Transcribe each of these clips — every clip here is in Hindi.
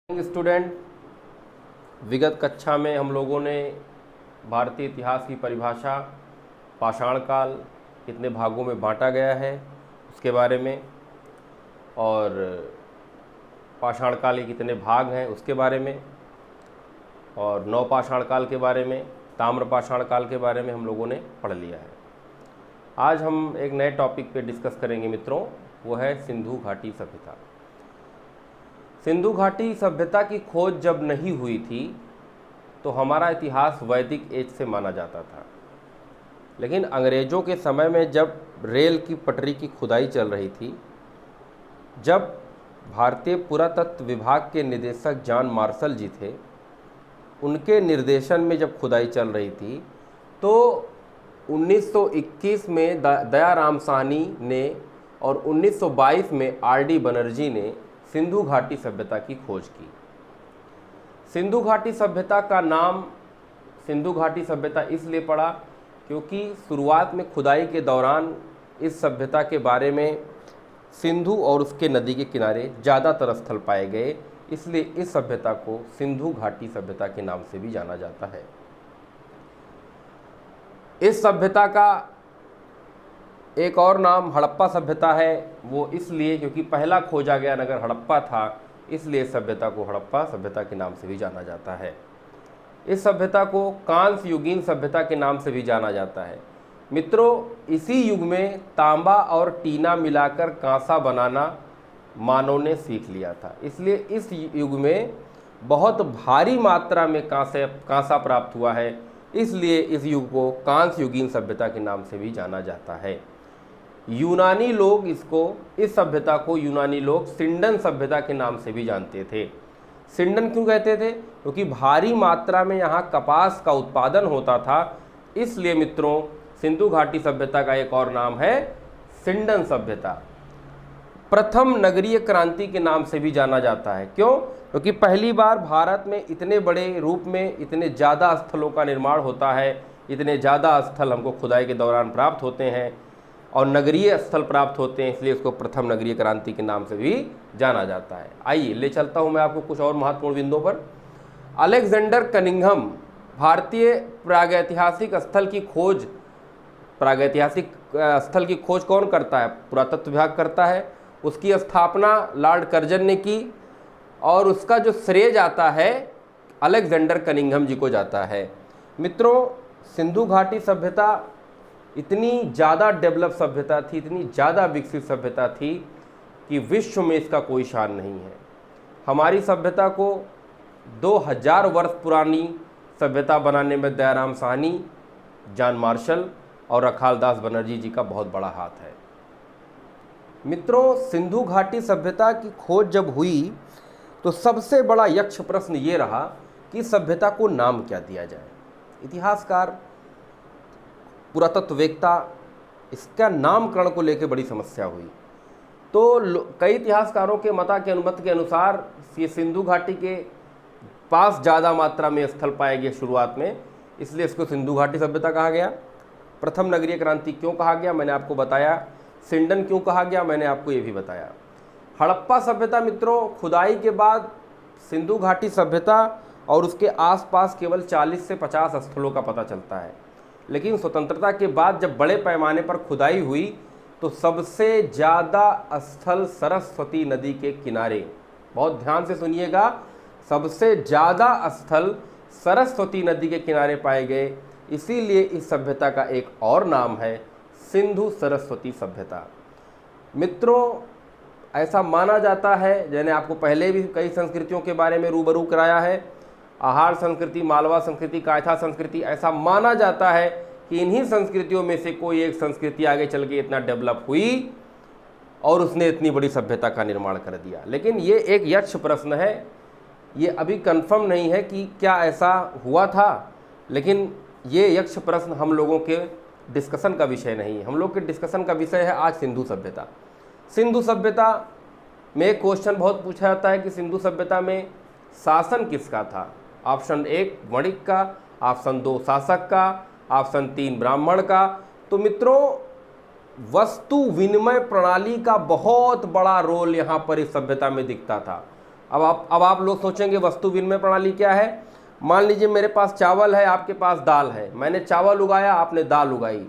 स्टूडेंट, विगत कक्षा में हम लोगों ने भारतीय इतिहास की परिभाषा, पाषाण काल कितने भागों में बांटा गया है उसके बारे में, और पाषाण काल के कितने भाग हैं उसके बारे में, और नवपाषाण काल के बारे में, ताम्रपाषाण काल के बारे में हम लोगों ने पढ़ लिया है। आज हम एक नए टॉपिक पे डिस्कस करेंगे मित्रों, वो है सिंधु घाटी सभ्यता। सिंधु घाटी सभ्यता की खोज जब नहीं हुई थी तो हमारा इतिहास वैदिक एज से माना जाता था, लेकिन अंग्रेज़ों के समय में जब रेल की पटरी की खुदाई चल रही थी, जब भारतीय पुरातत्व विभाग के निदेशक जॉन मार्शल जी थे, उनके निर्देशन में जब खुदाई चल रही थी तो 1921 में दयाराम साहनी ने और 1922 में आर.डी. बनर्जी ने सिंधु घाटी सभ्यता की खोज की। सिंधु घाटी सभ्यता का नाम सिंधु घाटी सभ्यता इसलिए पड़ा क्योंकि शुरुआत में खुदाई के दौरान इस सभ्यता के बारे में सिंधु और उसके नदी के किनारे ज़्यादातर स्थल पाए गए, इसलिए इस सभ्यता को सिंधु घाटी सभ्यता के नाम से भी जाना जाता है। इस सभ्यता का एक और नाम हड़प्पा सभ्यता है, वो इसलिए क्योंकि पहला खोजा गया नगर हड़प्पा था, इसलिए इस सभ्यता को हड़प्पा सभ्यता के नाम से भी जाना जाता है। इस सभ्यता को कांस्य युगीन सभ्यता के नाम से भी जाना जाता है। मित्रों, इसी युग में तांबा और टीना मिलाकर कांसा बनाना मानव ने सीख लिया था, इसलिए इस युग में बहुत भारी मात्रा में कांसा प्राप्त हुआ है, इसलिए इस युग को कांस्य युगीन सभ्यता के नाम से भी जाना जाता है। यूनानी लोग इस सभ्यता को यूनानी लोग सिंडन सभ्यता के नाम से भी जानते थे। सिंडन क्यों कहते थे? क्योंकि भारी मात्रा में यहाँ कपास का उत्पादन होता था, इसलिए मित्रों सिंधु घाटी सभ्यता का एक और नाम है सिंडन सभ्यता। प्रथम नगरीय क्रांति के नाम से भी जाना जाता है। क्यों? क्योंकि पहली बार भारत में इतने बड़े रूप में इतने ज़्यादा स्थलों का निर्माण होता है, इतने ज़्यादा स्थल हमको खुदाई के दौरान प्राप्त होते हैं और नगरीय स्थल प्राप्त होते हैं, इसलिए इसको प्रथम नगरीय क्रांति के नाम से भी जाना जाता है। आइए ले चलता हूं मैं आपको कुछ और महत्वपूर्ण बिंदुओं पर। अलेक्जेंडर कनिंघम भारतीय प्रागैतिहासिक स्थल की खोज कौन करता है? पुरातत्व विभाग करता है। उसकी स्थापना लॉर्ड कर्जन ने की और उसका जो श्रेय जाता है अलेक्जेंडर कनिंघम जी को जाता है। मित्रों, सिंधु घाटी सभ्यता इतनी ज़्यादा डेवलप सभ्यता थी, इतनी ज़्यादा विकसित सभ्यता थी कि विश्व में इसका कोई शान नहीं है। हमारी सभ्यता को 2000 वर्ष पुरानी सभ्यता बनाने में दयाराम साहनी, जॉन मार्शल और रखालदास बनर्जी जी का बहुत बड़ा हाथ है। मित्रों, सिंधु घाटी सभ्यता की खोज जब हुई तो सबसे बड़ा यक्ष प्रश्न ये रहा कि सभ्यता को नाम क्या दिया जाए। इतिहासकार, पुरातत्ववेत्ता इसका नामकरण को लेकर बड़ी समस्या हुई। तो कई इतिहासकारों के मत के अनुसार ये सिंधु घाटी के पास ज़्यादा मात्रा में स्थल पाए गए शुरुआत में, इसलिए इसको सिंधु घाटी सभ्यता कहा गया। प्रथम नगरीय क्रांति क्यों कहा गया मैंने आपको बताया। सिंडन क्यों कहा गया मैंने आपको ये भी बताया। हड़प्पा सभ्यता मित्रों, खुदाई के बाद सिंधु घाटी सभ्यता और उसके आसपास केवल 40 से 50 स्थलों का पता चलता है, लेकिन स्वतंत्रता के बाद जब बड़े पैमाने पर खुदाई हुई तो सबसे ज़्यादा स्थल सरस्वती नदी के किनारे, बहुत ध्यान से सुनिएगा, सबसे ज़्यादा स्थल सरस्वती नदी के किनारे पाए गए, इसीलिए इस सभ्यता का एक और नाम है सिंधु सरस्वती सभ्यता। मित्रों, ऐसा माना जाता है, मैंने आपको पहले भी कई संस्कृतियों के बारे में रूबरू कराया है, आहार संस्कृति, मालवा संस्कृति, कायथा संस्कृति, ऐसा माना जाता है कि इन्हीं संस्कृतियों में से कोई एक संस्कृति आगे चल के इतना डेवलप हुई और उसने इतनी बड़ी सभ्यता का निर्माण कर दिया। लेकिन ये एक यक्ष प्रश्न है, ये अभी कंफर्म नहीं है कि क्या ऐसा हुआ था, लेकिन ये यक्ष प्रश्न हम लोगों के डिस्कशन का विषय नहीं है। हम लोग के डिस्कशन का विषय है आज सिंधु सभ्यता। सिंधु सभ्यता में एक क्वेश्चन बहुत पूछा जाता है कि सिंधु सभ्यता में शासन किसका था? ऑप्शन 1 वणिक का, ऑप्शन 2 शासक का, ऑप्शन 3 ब्राह्मण का। तो मित्रों, वस्तु विनिमय प्रणाली का बहुत बड़ा रोल यहाँ पर इस सभ्यता में दिखता था। अब आप लोग सोचेंगे वस्तु विनिमय प्रणाली क्या है। मान लीजिए मेरे पास चावल है, आपके पास दाल है, मैंने चावल उगाया, आपने दाल उगाई,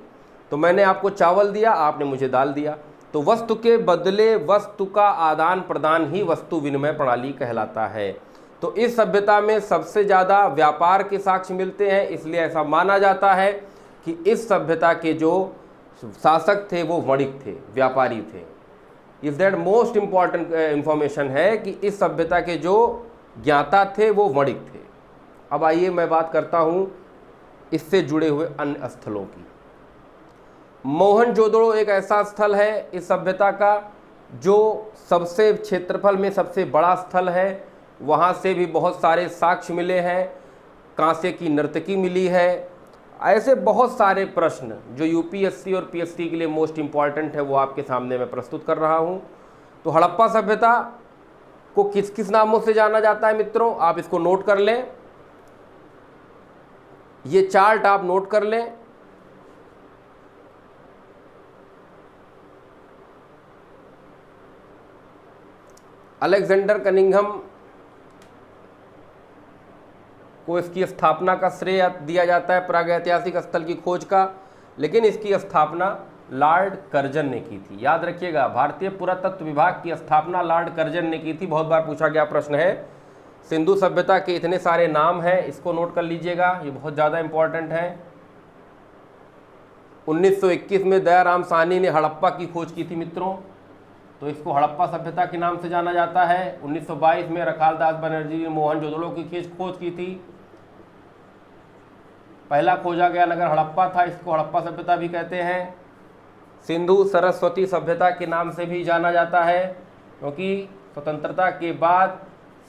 तो मैंने आपको चावल दिया, आपने मुझे दाल दिया, तो वस्तु के बदले वस्तु का आदान प्रदान ही वस्तु विनिमय प्रणाली कहलाता है। तो इस सभ्यता में सबसे ज़्यादा व्यापार के साक्ष्य मिलते हैं, इसलिए ऐसा माना जाता है कि इस सभ्यता के जो शासक थे वो वणिक थे, व्यापारी थे। इस दैट मोस्ट इम्पॉर्टेंट इंफॉर्मेशन है कि इस सभ्यता के जो ज्ञाता थे वो वणिक थे। अब आइए मैं बात करता हूँ इससे जुड़े हुए अन्य स्थलों की। मोहनजोदड़ो एक ऐसा स्थल है इस सभ्यता का जो सबसे क्षेत्रफल में सबसे बड़ा स्थल है। वहाँ से भी बहुत सारे साक्ष्य मिले हैं, कांसे की नर्तकी मिली है। ऐसे बहुत सारे प्रश्न जो यूपीएससी और पीएससी के लिए मोस्ट इम्पॉर्टेंट है वो आपके सामने मैं प्रस्तुत कर रहा हूँ। तो हड़प्पा सभ्यता को किस किस नामों से जाना जाता है मित्रों, आप इसको नोट कर लें, ये चार्ट आप नोट कर लें। अलेक्जेंडर कनिंघम को इसकी स्थापना का श्रेय दिया जाता है प्रागैतिहासिक स्थल की खोज का, लेकिन इसकी स्थापना लॉर्ड कर्जन ने की थी। याद रखिएगा, भारतीय पुरातत्व विभाग की स्थापना लॉर्ड कर्जन ने की थी। बहुत बार पूछा गया प्रश्न है। सिंधु सभ्यता के इतने सारे नाम हैं, इसको नोट कर लीजिएगा, ये बहुत ज़्यादा इंपॉर्टेंट है। 1921 में दयाराम साहनी ने हड़प्पा की खोज की थी मित्रों, तो इसको हड़प्पा सभ्यता के नाम से जाना जाता है। 1922 में रखालदास बनर्जी ने मोहनजोदड़ो की खोज की थी। पहला खोजा गया नगर हड़प्पा था, इसको हड़प्पा सभ्यता भी कहते हैं। सिंधु सरस्वती सभ्यता के नाम से भी जाना जाता है, क्योंकि स्वतंत्रता के बाद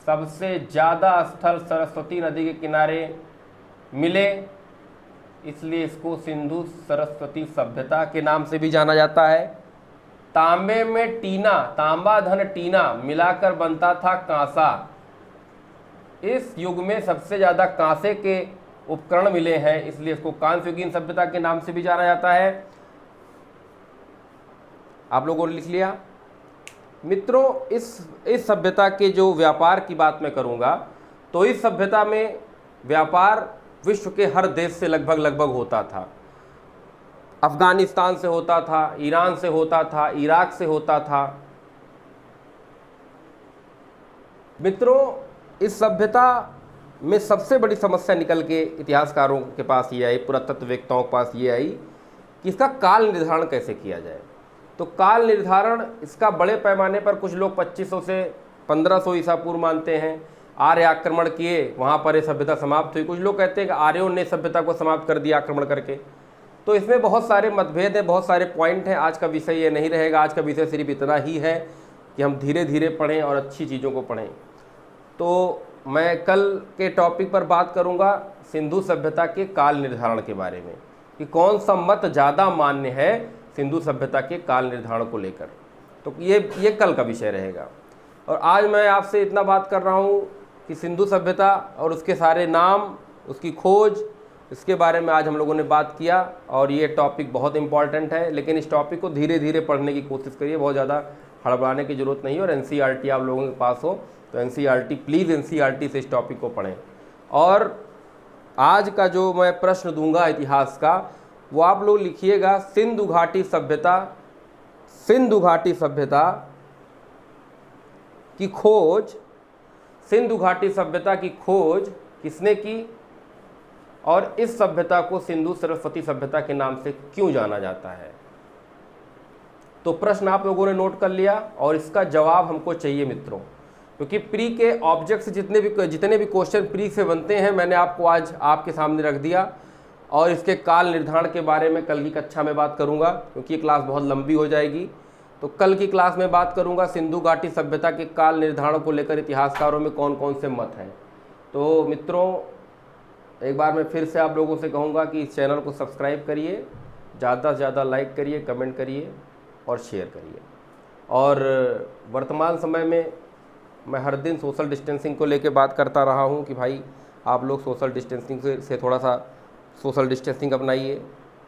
सबसे ज़्यादा स्थल सरस्वती नदी के किनारे मिले, इसलिए इसको सिंधु सरस्वती सभ्यता के नाम से भी जाना जाता है। तांबे में टीना, तांबा धन टीना मिलाकर बनता था कांसा। इस युग में सबसे ज़्यादा कांसे के उपकरण मिले हैं, इसलिए इसको कांस्ययुगीन सभ्यता के नाम से भी जाना जाता है। आप लोगों ने लिख लिया मित्रों। इस सभ्यता के जो व्यापार की बात मैं करूंगा, तो इस सभ्यता में व्यापार विश्व के हर देश से लगभग होता था। अफगानिस्तान से होता था, ईरान से होता था, इराक से होता था। मित्रों, इस सभ्यता में सबसे बड़ी समस्या निकल के इतिहासकारों के पास ये आई, पुरातत्ववेत्ताओं के पास ये आई कि इसका काल निर्धारण कैसे किया जाए। तो काल निर्धारण इसका बड़े पैमाने पर कुछ लोग 2500 से 1500 ईसा पूर्व मानते हैं। आर्य आक्रमण किए, वहाँ पर ये सभ्यता समाप्त हुई। कुछ लोग कहते हैं कि आर्यों ने सभ्यता को समाप्त कर दिया आक्रमण करके। तो इसमें बहुत सारे मतभेद हैं, बहुत सारे पॉइंट हैं। आज का विषय ये नहीं रहेगा, आज का विषय सिर्फ इतना ही है कि हम धीरे धीरे पढ़ें और अच्छी चीज़ों को पढ़ें। तो मैं कल के टॉपिक पर बात करूंगा सिंधु सभ्यता के काल निर्धारण के बारे में, कि कौन सा मत ज़्यादा मान्य है सिंधु सभ्यता के काल निर्धारण को लेकर। तो ये कल का विषय रहेगा। और आज मैं आपसे इतना बात कर रहा हूँ कि सिंधु सभ्यता और उसके सारे नाम, उसकी खोज, इसके बारे में आज हम लोगों ने बात किया। और ये टॉपिक बहुत इंपॉर्टेंट है, लेकिन इस टॉपिक को धीरे धीरे पढ़ने की कोशिश करिए, बहुत ज़्यादा हड़बड़ाने की ज़रूरत नहीं है। और एनसीईआरटी आप लोगों के पास हो तो एनसीईआरटी, प्लीज़ एनसीईआरटी से इस टॉपिक को पढ़ें। और आज का जो मैं प्रश्न दूंगा इतिहास का, वो आप लोग लिखिएगा, सिंधु घाटी सभ्यता, सिंधु घाटी सभ्यता की खोज, सिंधु घाटी सभ्यता की खोज किसने की और इस सभ्यता को सिंधु सरस्वती सभ्यता के नाम से क्यों जाना जाता है। तो प्रश्न आप लोगों ने नोट कर लिया और इसका जवाब हमको चाहिए मित्रों, क्योंकि प्री के ऑब्जेक्ट्स जितने भी क्वेश्चन प्री से बनते हैं मैंने आपको आज आपके सामने रख दिया। और इसके काल निर्धारण के बारे में कल की कक्षा में बात करूंगा, क्योंकि ये क्लास बहुत लंबी हो जाएगी। तो कल की क्लास में बात करूंगा सिंधु घाटी सभ्यता के काल निर्धारण को लेकर इतिहासकारों में कौन कौन से मत हैं। तो मित्रों, एक बार मैं फिर से आप लोगों से कहूँगा कि इस चैनल को सब्सक्राइब करिए, ज़्यादा से ज़्यादा लाइक करिए, कमेंट करिए और शेयर करिए। और वर्तमान समय में मैं हर दिन सोशल डिस्टेंसिंग को लेकर बात करता रहा हूँ कि भाई आप लोग सोशल डिस्टेंसिंग से थोड़ा सा सोशल डिस्टेंसिंग अपनाइए,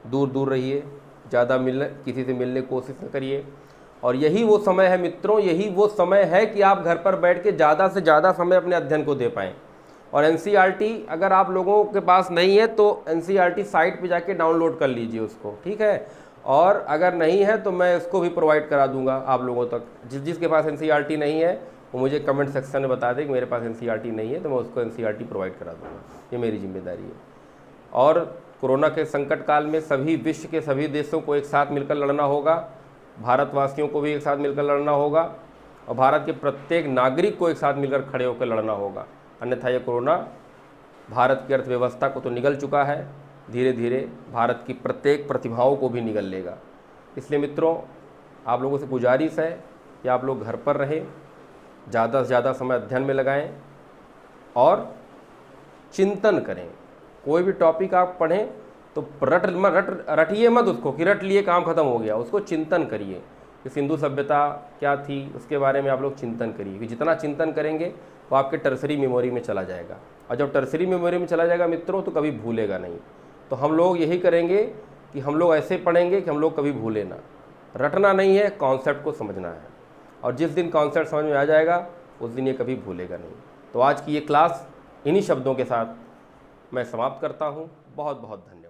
दूर दूर रहिए, ज़्यादा किसी से मिलने की कोशिश न करिए। और यही वो समय है मित्रों, यही वो समय है कि आप घर पर बैठ के ज़्यादा से ज़्यादा समय अपने अध्ययन को दे पाएँ। और NCERT अगर आप लोगों के पास नहीं है तो NCERT साइट पे जाके डाउनलोड कर लीजिए उसको, ठीक है। और अगर नहीं है तो मैं इसको भी प्रोवाइड करा दूंगा आप लोगों तक। जिसके पास NCERT नहीं है वो मुझे कमेंट सेक्शन में बता दे कि मेरे पास NCERT नहीं है, तो मैं उसको NCERT प्रोवाइड करा दूंगा। ये मेरी जिम्मेदारी है। और कोरोना के संकट काल में सभी विश्व के सभी देशों को एक साथ मिलकर लड़ना होगा, भारतवासियों को भी एक साथ मिलकर लड़ना होगा, और भारत के प्रत्येक नागरिक को एक साथ मिलकर खड़े होकर लड़ना होगा। अन्यथा ये कोरोना भारत की अर्थव्यवस्था को तो निगल चुका है, धीरे धीरे भारत की प्रत्येक प्रतिभाओं को भी निगल लेगा। इसलिए मित्रों, आप लोगों से गुजारिश है कि आप लोग घर पर रहें, ज़्यादा से ज़्यादा समय अध्ययन में लगाएं और चिंतन करें। कोई भी टॉपिक आप पढ़ें तो रटिए मत उसको कि रट लिए काम खत्म हो गया। उसको चिंतन करिए कि सिंधु सभ्यता क्या थी, उसके बारे में आप लोग चिंतन करिए। कि जितना चिंतन करेंगे वो आपके टर्सरी मेमोरी में चला जाएगा, और जब टर्सरी मेमोरी में चला जाएगा मित्रों तो कभी भूलेगा नहीं। तो हम लोग यही करेंगे कि हम लोग ऐसे पढ़ेंगे कि हम लोग कभी भूलें ना। रटना नहीं है, कॉन्सेप्ट को समझना है, और जिस दिन कॉन्सेप्ट समझ में आ जाएगा उस दिन ये कभी भूलेगा नहीं। तो आज की ये क्लास इन्हीं शब्दों के साथ मैं समाप्त करता हूँ। बहुत बहुत धन्यवाद।